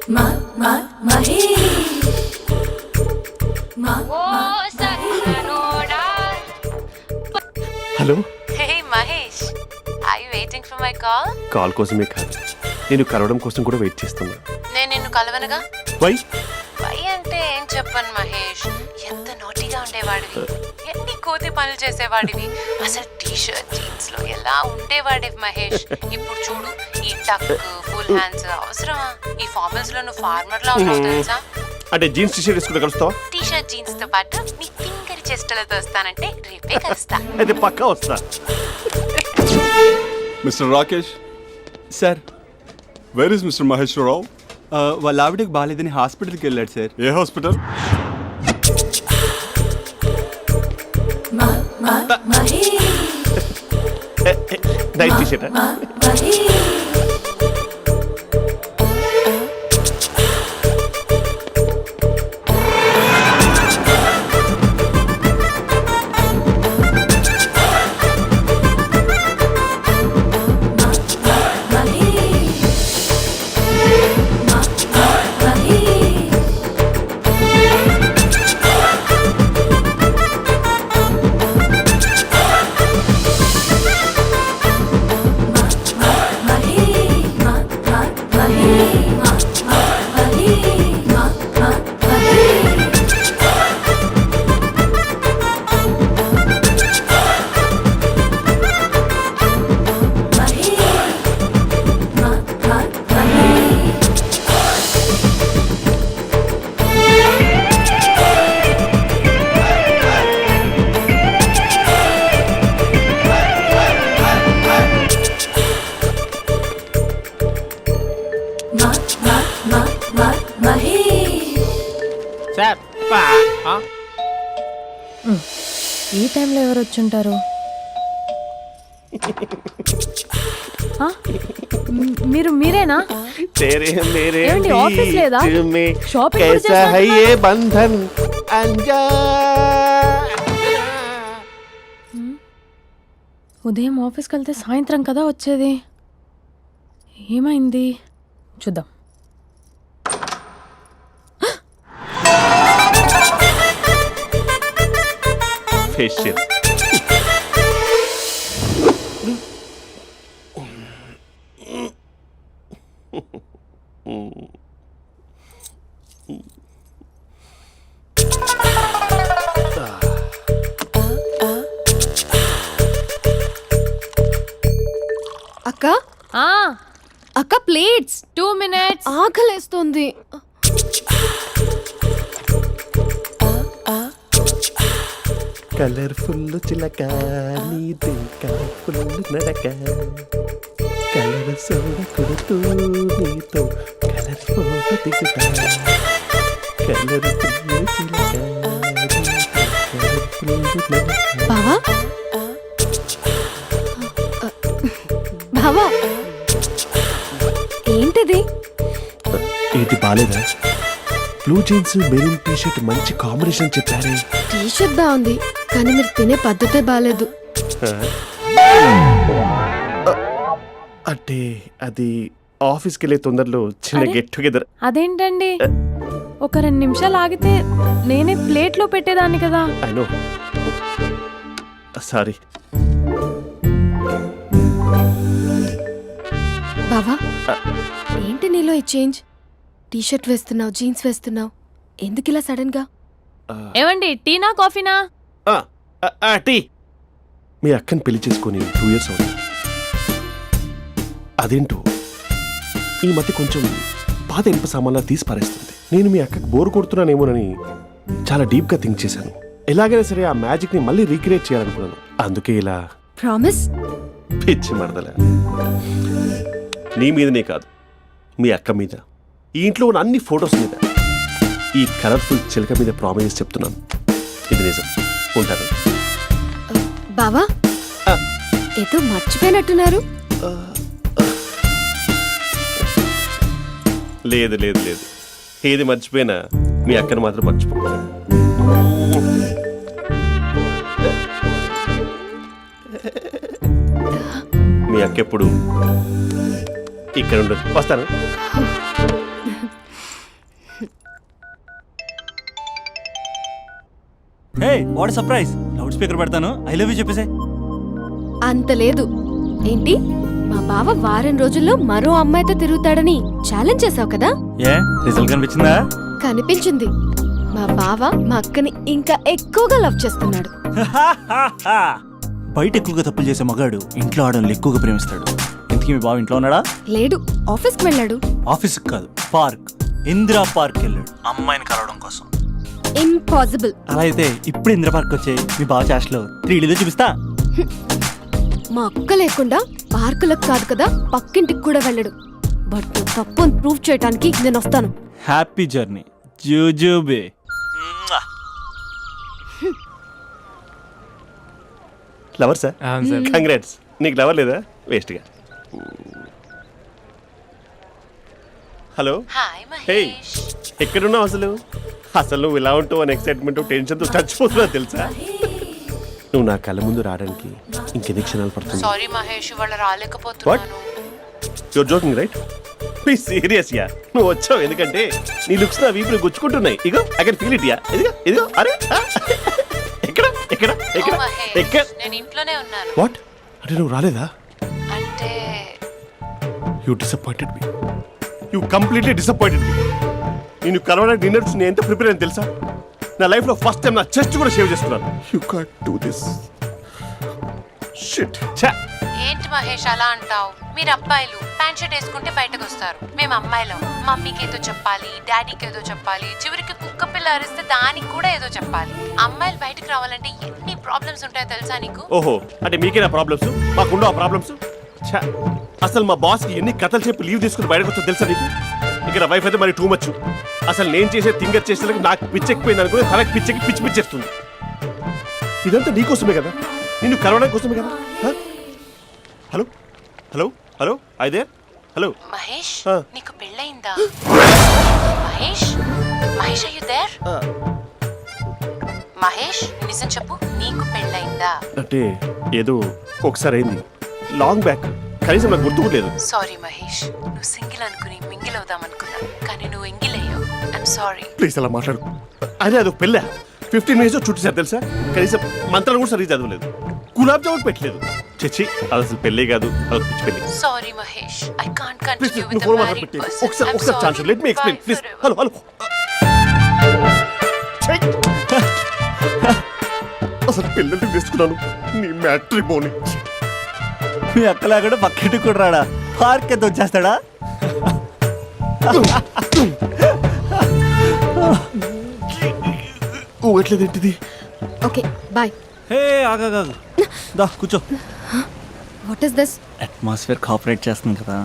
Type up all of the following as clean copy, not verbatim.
Hello. Hey Mahesh, are you waiting for my call? Call కోసమే కాదు, నేను కలవడం కోసం కూడా వెయిట్ చేస్తున్నా. నేను నిన్ను కలవనుగా. వై వై అంటే ఏం చెప్పను మహేష్, ఎంత నోటిగా ఉండేవాడివి, ఎన్ని కోతి పనులు చేసేవాడివి, అసలు టీషర్ట్ జీన్స్ లో ఎలా ఉండేవాడివి మహేష్. ఇప్పుడు చూడు, ఈ టక్ ఫుల్ హ్యాండ్స్ అవసరమా? ఈ ఫార్మల్స్ లో నువ్వు ఫార్మర్ లా ఉన్నావు తెలుసా? అంటే జీన్స్ టీషర్ట్ వేసుకుంటే కలుస్తావా? టీషర్ట్ జీన్స్ తో పాటు నీ ఫింగర్ చెస్టులతో వస్తానంటే రేపే కలుస్తా. అయితే పక్కా వస్తా. Mister Rakesh sir, where is mister Maheshwararao? వాళ్ళ ఆవిడకి బాగాలేదని హాస్పిటల్కి వెళ్ళాడు సార్. ఏ హాస్పిటల్? Night t shirt. ఈ టైంలో ఎవరు వచ్చుంటారు? మీరేనా? ఏమండి, ఆఫీస్ లేదా? షాపింగ్ కూడా చేస్తున్నారు? ఉదయం ఆఫీస్కి వెళ్తే సాయంత్రం కదా వచ్చేది. ఏమైంది చూద్దాం. ఫేషియల్. అక్క అక్క ప్లేట్స్. 2 minutes. ఆకలేస్తుంది. కలర్ఫుల్ చిలక నీది కలర్ఫుల్ నడక, కలర్ సోడ కొడుతూ నీతో కలర్ ఫోటో దిగుతా, కలర్ఫుల్ చిలక బావా బావా ఏంటిది? ఏంటి బాలేదా? బ్లూ జీన్స్ మెరూన్ టీషర్ట్ మంచి కాంబినేషన్ చెప్పారే. టీషర్ట్ బాగుంది కానీ మీరు తినే పద్ధతే బాలేదు. అంటే అది ఆఫీస్కి వెళ్ళే తొందరలో చిన్న గెట్ టుగెదర్. అదేంటండి, ఒక 2 నిమిషాలు ఆగితే నేనే ప్లేట్లో పెట్టేదాన్ని కదా. I know, sorry. బావా ఏంటి నీలో ఈ చేంజ్? టీషర్ట్ వేస్తున్నావు, జీన్స్ వేస్తున్నావు, ఎందుకు ఇలా సడన్ గా? ఏమండి, టీనా కాఫీనా? టీ. మీ అక్కని పెళ్లి చేసుకొని 2 years అవుతుంది. అదేంటో ఈ మధ్య కొంచెం పాత ఇనుప సామాన్లా తీసి పారేస్తుంది. నేను మీ అక్కకి బోర్ కొడుతున్నానేమోనని చాలా డీప్ గా థింక్ చేశాను. ఎలాగైనా సరే ఆ మ్యాజిక్ ని మళ్ళీ రీక్రియేట్ చేయాలనుకున్నాను. అందుకే ఇలా. ప్రామిస్? పిచ్చి మరదల, నీ మీదనే కాదు, మీ అక్క మీద, ఈ ఇంట్లో ఉన్న అన్ని ఫొటోస్ మీద, ఈ కలర్ఫుల్ చిలక మీద ప్రామిస్ చెప్తున్నాను. ఇది నిజం. ఉంటాను. బావా ఏదో మర్చిపోయినట్టున్నారు. లేదు లేదు లేదు, ఏది మర్చిపోయినా మీ అక్కను మాత్రం మర్చిపో. మీ అక్క ఎప్పుడు ఇక్కడ ఉండదు. వస్తాను. Hey what surprise, loud speaker పెడతాను, ఐ లవ్ యూ చెప్పేసే. అంత లేదు. ఏంటి, మా బావ వారం రోజుల్లో మరో అమ్మాయితో తిరుగుతాడని ఛాలెంజ్ చేసావు కదా? ఏ రిజల్ట్ కనిపించిందా? కనిపించింది. మా బావ మా అక్కని ఇంకా ఎక్కువగా లవ్ చేస్తున్నాడు. బయట ఎక్కువగా తప్పులు చేసే మగాడు ఇంట్లో ఆడవాళ్ళు ఎక్కువగా ప్రేమిస్తాడు. ఇంతకీ మీ బావ ఇంట్లో ఉన్నాడా? లేడు, ఆఫీస్కి వెళ్ళాడు. ఆఫీస్కి కాదు, పార్క్, ఇందిరా పార్క్ వెళ్ళాడు అమ్మాయిని కలవడం కోసం. ఇంపాసిబుల్. అలా అయితే ఇప్పుడు ఇందిరా పార్క్ వచ్చే మీ బావ చాష్లో 3Dలో చూపిస్తా. మా అక్క లేకుండా పార్కులకు కాదు కదా పక్కింటికి కూడా వెళ్ళడు. బట్ నువ్వు తప్పు అని ప్రూవ్ చేయడానికి నేను వస్తాను. హ్యాపీ జర్నీ జూజూబే. Lover sir, congrats. నీకు లవర్ లేదా? వేస్ట్గా. Hello, hi hey, Mahesh. ఎక్కడున్నావు అసలు? అసలు నువ్వు ఇలా ఉంటావు అని ఎక్సైట్మెంట్ టెన్షన్తో చచ్చిపోతున్నా తెలుసా? నువ్వు నా కళ్ళ ముందు రావడానికి ఇంకెన్ని క్షణాలు పడుతుంది? సారీ మహేష్, ఇవాళ రాలేకపోతున్నాను. Your joking right? Please serious యా. నువ్వు వచ్చావు ఎందుకంటే నీ లుక్స్ నా వీపులు గుచ్చుకుంటున్నాయి. ఇగో ఐ కెన్ ఫీల్ ఇట్ యా. ఇదిగో ఇదిగో. అరే ఎక్కడ ఎక్కడ ఎక్కడ ఓ మహేష్, ఎక్కడ? నేను ఇంట్లోనే ఉన్నాను. వాట్ అంటే నువ్వు రాలేదా? అంటే you disappointed me. You completely disappointed me. నేను కలవడానికి డిన్నర్స్ నేను ఎంత ప్రిపేర్ అని తెలుసా? నా లైఫ్లో ఫస్ట్ టైం నా చెస్ట్ కూడా షేవ్ చేసుకున్నాను. You can't do this. Shit. ఛా. ఏంటి మహేష్ అలా అంటావు? మీరు అబ్బాయిలు ప్యాంట్ షర్ట్ వేసుకుంటే బయటకు వస్తారు. మేము అమ్మాయిలం మమ్మీకి ఏదో చెప్పాలి, డాడీకి ఏదో చెప్పాలి, చివరికి కుక్క పిల్ల అరిస్తే దానికి కూడా ఏదో చెప్పాలి. అమ్మాయిలు బయటకు రావాలంటే ఎన్ని ప్రాబ్లమ్స్ ఉంటాయో తెలుసా నీకు? ఓహో, అంటే మీకేనా ప్రాబ్లమ్స్? మాకుండవు ఆ ప్రాబ్లమ్స్? ఛా. అసలు మా బాస్కి ఎన్ని కథలు చెప్పి లీవ్ తీసుకుని బయటకు వచ్చా తెలుసా నీకు? ఇక్కడ వైఫ్ అయితే మరి టూ మచ్. అసలు నేను చేసే థింగర్ చేసేందుకు నాకు పిచ్చెక్కిపోయింది అనుకుని తనకి పిచ్చెక్కి పిచ్చి పిచ్చేస్తుంది. ఇదంతా నీకోసమే కదా, నిన్ను కలవడానికి కోసమే కదా. హలో హలో హలో అయితే హలో మహేష్, ఆ. నీకు పెళ్ళయిందా? Mahesh, Mahesh are you there? Mahesh నిజం చెప్పు, నీకు పెళ్ళయిందా? అంటే ఏదో ఒకసారి అయింది, లాంగ్ బ్యాక్, కనీసం నాకు గుర్తుకులేదు. సారీ మహేష్, నువ్వు సింగిల్ అనుకుని మింగిల్ అవుదాం అనుకున్నా, కానీ నువ్వు ఎంగిల్ అయ్యావు. I'm sorry. ప్లీజ్ అలా మాట్లాడు. అదే అదొక పెళ్ళ 15 మినిట్స్ చుట్టేసారు తెలుసా? కనీసం మంత్రాలు కూడా సరిగ్గా చదవలేదు, గులాబ్ జామున్ పెట్టలేదు. చచ్చి, అది అసలు పెళ్ళే కాదు, అదొక పిచ్చి పెళ్ళి. Sorry Mahesh, I can't please continue నువ్వు విత్ ఫోన్ ద మాట్లాడి మ్యారీడ్ పెట్టి పర్సన్. ఒకసారి chance let me explain please. Hello hello. అసలు పిల్లల్ని తీసుకున్నాను నీ మ్యాట్రిమోని. మీ అక్కలా కూడా పక్కింటికి కూడా రాడా? పార్క్ ఎంత వచ్చేస్తాడా? ఊగట్లేదేంటిది? Okay bye. హే ఆగా దా కూర్చో. What is this? Atmosphere cooperate చేస్తుంది కదా.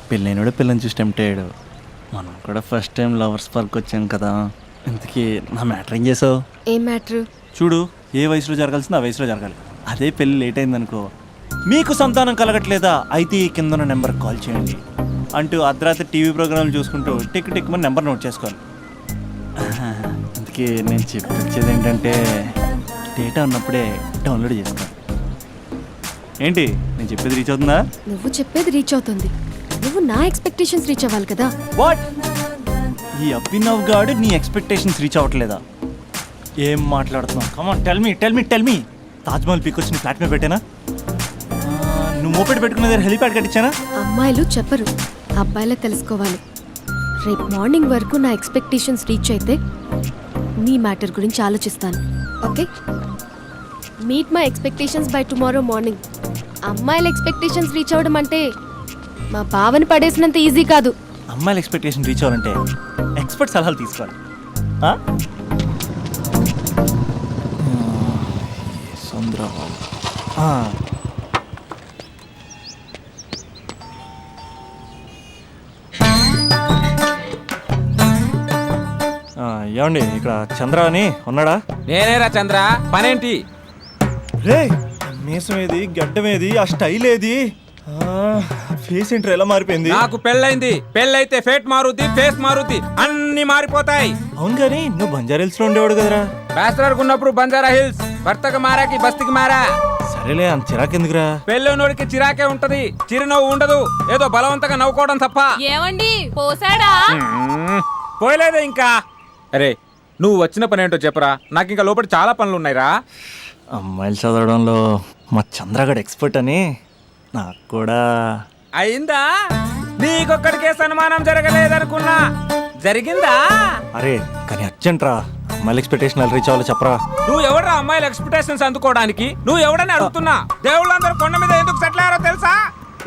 పెళ్ళైనడు పిల్లని చూసి టెంప్ట్ అయ్యాడు. మనం కూడా ఫస్ట్ టైం లవర్స్ పార్క్ వచ్చాం కదా. ఇంతకీ నా మ్యాటర్ ఏం చేసావు? ఏం మ్యాటర్? చూడు, ఏ వయసులో జరగాల్సిందో ఆ వయసులో జరగాలి. అదే పెళ్ళి లేట్ అయిందనుకో, మీకు సంతానం కలగట్లేదా అయితే ఈ కింద ఉన్న నెంబర్కి కాల్ చేయండి అంటూ అర్ధరాత్రి టీవీ ప్రోగ్రాంలు చూసుకుంటూ టిక్ టిక్ మన నెంబర్ నోట్ చేసుకోవాలి. అందుకే నేను చెప్పొచ్చేది ఏంటంటే డేటా ఉన్నప్పుడే డౌన్లోడ్ చేసుకోవాలి. ఏంటి నేను చెప్పేది రీచ్ అవుతుందా? నువ్వు చెప్పేది రీచ్ అవుతుంది, నువ్వు నా ఎక్స్పెక్టేషన్స్ రీచ్ అవ్వాలి కదా. వాట్? ఈ అభినవ్ గాడు నీ ఎక్స్పెక్టేషన్స్ రీచ్ అవ్వట్లేదా? ఏం మాట్లాడుతున్నావు? Come on tell me. Taj Mahal peak వచ్చి నీ ఫ్లాట్ మీద పెట్టానా? నువ్వు మోపెట్ పెట్టుకునే దగ్గర హెలిప్యాడ్ కట్టించానా? అమ్మాయిలు చెప్పరు, అబ్బాయిలే తెలుసుకోవాలి. రేపు మార్నింగ్ వరకు నా ఎక్స్పెక్టేషన్స్ రీచ్ అయితే నీ మ్యాటర్ గురించి ఆలోచిస్తాను. Okay, meet my expectations by tomorrow morning. అమ్మాయిల ఎక్స్పెక్టేషన్స్ రీచ్ అవ్వడం అంటే మా బావని పడేసినంత ఈజీ కాదు. అమ్మాయిల ఎక్స్పెక్టేషన్ రీచ్ అవ్వాలంటే ఎక్స్పర్ట్ సలహాలు తీసుకోవాలి. ఏమండి ఇక్కడ చంద్ర అని ఉన్నాడా? నేనేరా చంద్ర, పనేంటి? రే మీసం ఏది, గడ్డం ఏది, ఆ స్టైల్ ఏది, ఫేస్ ఏంటర్ ఎలా మారిపోయింది? నాకు పెళ్ళైంది, పెళ్ళైతే ఫేట్ మారుద్ది, ఫేస్ మారుద్ది, అన్ని మారిపోతాయి. అవును కానీ నువ్వు బంజారా హిల్స్ లో ఉండేవాడు కదరా? బ్యాచిలర్ ఉన్నప్పుడు బంజారా హిల్స్, భర్తకు మారాకి బస్తికి మారా. సరేలే, అంత చిరాకెందుకురా? పెళ్ళోనోడికి చిరాకే ఉంటది, చిరునవ్వు ఉండదు, ఏదో బలవంతంగా నవ్వుకోవడం తప్ప. ఏమండి పోసాడా? పోయలేదే ఇంకా. అరే నువ్వు వచ్చిన పని ఏంటో చెప్పరా, నాకు ఇంకా లోపల చాలా పనులు ఉన్నాయిరా. అమ్మాయిలు చదవడంలో మా చంద్రగడ్ ఎక్స్పర్ట్ అని నాకు కూడా. అయిందా? నీకొక్కడికే సన్మానం జరగలేదనుకున్నా, జరిగిందా? అరే కానీ అర్జెంట్ రా, అమ్మాయిల ఎక్స్పెక్టేషన్ రీచ్ అవ్వాలో చెప్పరా. నువ్వు ఎవడరా అమ్మాయిల ఎక్స్పెక్టేషన్స్ అందుకోవడానికి? నువ్వు ఎవడని అడుగుతున్నా. దేవుళ్ళందరూ కొండ మీద ఎందుకు సెటిల్ అయ్యారో తెలుసా?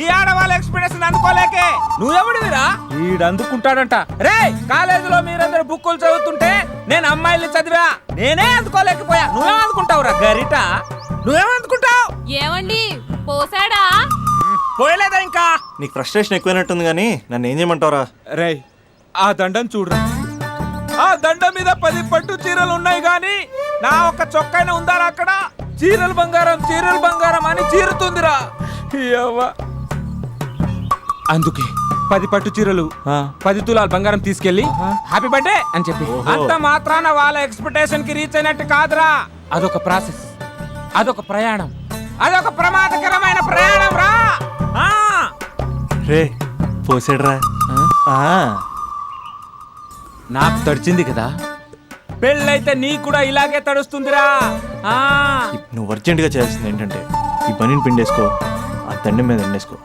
ఈ ఆడవాళ్ళ ఎక్స్పెక్టేషన్ అందుకోలేకే. నువ్వెవడివిరా? వీడు అందుకుంటాడంట. రే కాలేజీలో మీరందరూ బుక్కులు చదువుతుంటే నేను అమ్మాయిల్ని చదివా, నేనే అందుకోలేకపోయా. నువ్వేం అందుకుంటావురా గరిట? నువ్వేం అందుకుంటావు? ఏమండి పోసాడా? పోయలేదా ఇంకా? నీకు ఫ్రస్ట్రేషన్ ఎక్కువైనట్టుంది కానీ నన్ను ఏం చేయమంటావురా. రే ఆ దండం చూడరా, ఆ దండం మీద 10 పట్టు చీరలు ఉన్నాయి గాని నా ఒక్క చొక్కైనా ఉందారా అక్కడ? చీరలు బంగారం అని చీరుతుందిరా. యవ్వ. అందుకే 10 పట్టు చీరలు 10 తులాల బంగారం తీసుకెళ్లి హ్యాపీ బర్త్డే అని చెప్పి అంత మాత్రాన వాళ్ళ ఎక్స్పెక్టేషన్ కి రీచ్ అయినట్టు కాదురా. అదొక ప్రాసెస్, అదొక ప్రయాణం, అదొక ప్రమాదకరమైన ప్రయాణం రా. రే పోసాడురా. నాకు తడిచింది కదా, పెళ్ళైతే నీకు కూడా ఇలాగే తడుస్తుందిరా. నువ్వు అర్జెంటుగా చేయాల్సింది ఏంటంటే ఈ పనిని పిండేసుకో, ఆ దండం మీద ఎండేసుకో.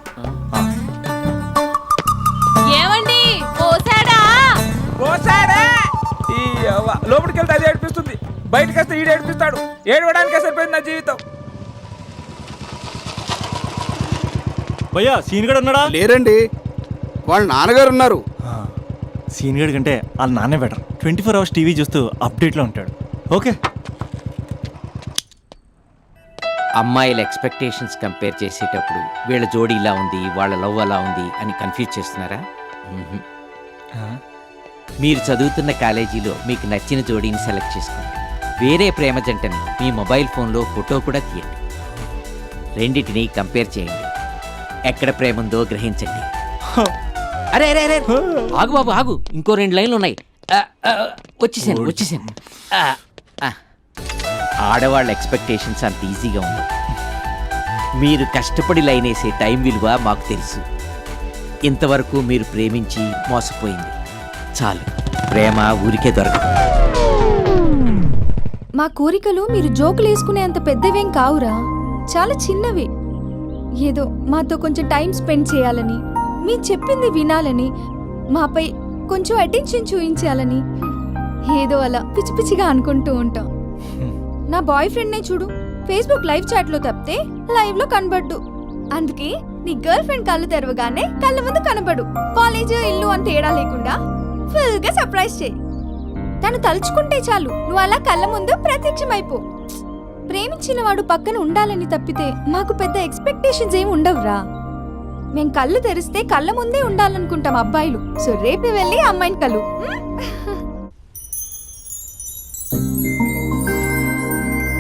ఏమండి పోసాడా? పోసాడే. ఈ యవ్వ. లోపలికి వెళ్తే అది ఏడిపిస్తుంది, బయటకు వస్తే ఈడు ఏడిపిస్తాడు. ఏడవడానికే సరిపోయింది నా జీవితం. భయ్యా సీన్ గడ్ ఉన్నాడా? లేరండి, వాళ్ళ నాన్నగారు ఉన్నారు. సీన్ గడ్ కంటే వాళ్ళ నాన్నే బెటర్. 24 hours టీవీ చూస్తూ అప్డేట్లో ఉంటాడు. ఓకే. అమ్మాయిల ఎక్స్పెక్టేషన్స్ కంపేర్ చేసేటప్పుడు వీళ్ళ జోడి ఇలా ఉంది, వాళ్ళ లవ్ అలా ఉంది అని కన్ఫ్యూజ్ చేస్తున్నారా? మీరు చదువుతున్న కాలేజీలో మీకు నచ్చిన జోడీని సెలెక్ట్ చేసుకోండి. వేరే ప్రేమ జంటని మీ మొబైల్ ఫోన్లో ఫోటో కూడా తీయండి. రెండింటిని కంపేర్ చేయండి. ఎక్కడ ప్రేమ ఉందో గ్రహించండి. అరే అరే అరే ఆగు బాబు ఆగు, ఇంకో 2 లైన్లు ఉన్నాయి. వచ్చేసాను. ఆడవాళ్ళ ఎక్స్పెక్టేషన్స్ అంత ఈజీగా ఉండవు. మీరు కష్టపడి లైన్ వేసే టైం విలువ మాకు తెలుసు. ఇంతవరకు మీరు ప్రేమించి మోసపోయింది చాలు. ప్రేమ ఊరికే దొరకదు. మా కోరికలు మీరు జోకులు వేసుకునేంత పెద్దవేం కావురా, చాలా చిన్నవి. ఏదో మాతో కొంచెం టైం స్పెండ్ చేయాలని, మీ చెప్పింది వినాలని, మాపై కొంచెం అటెన్షన్ చూపించాలని ఏదో అలా పిచ్చి పిచ్చిగా అనుకుంటూ ఉంటాం. నా బాయ్ ఫ్రెండ్నే చూడు, ఫేస్బుక్ లైవ్ చాట్లో తప్పితే లైవ్ లో కనబడ్డు. అందుకే నీ గర్ల్ ఫ్రెండ్ కళ్ళు తెరవగానే కళ్ళ ముందు కనబడు. కాలేజ్ ఇల్లు అని తేడా లేకుండా ఫుల్ గా సర్ప్రైజ్ చేయి. తను తలుచుకుంటే చాలు నువ్వు అలా కళ్ళ ముందు ప్రత్యక్షమైపో. ప్రేమించిన వాడు పక్కన ఉండాలని తప్పితే మాకు పెద్ద ఎక్స్పెక్టేషన్స్ ఏమి ఉండవురా. మేం కళ్ళు తెరిస్తే కళ్ళ ముందే ఉండాలనుకుంటాం అబ్బాయిలు. సో రేపే వెళ్ళి అమ్మాయిని కలు.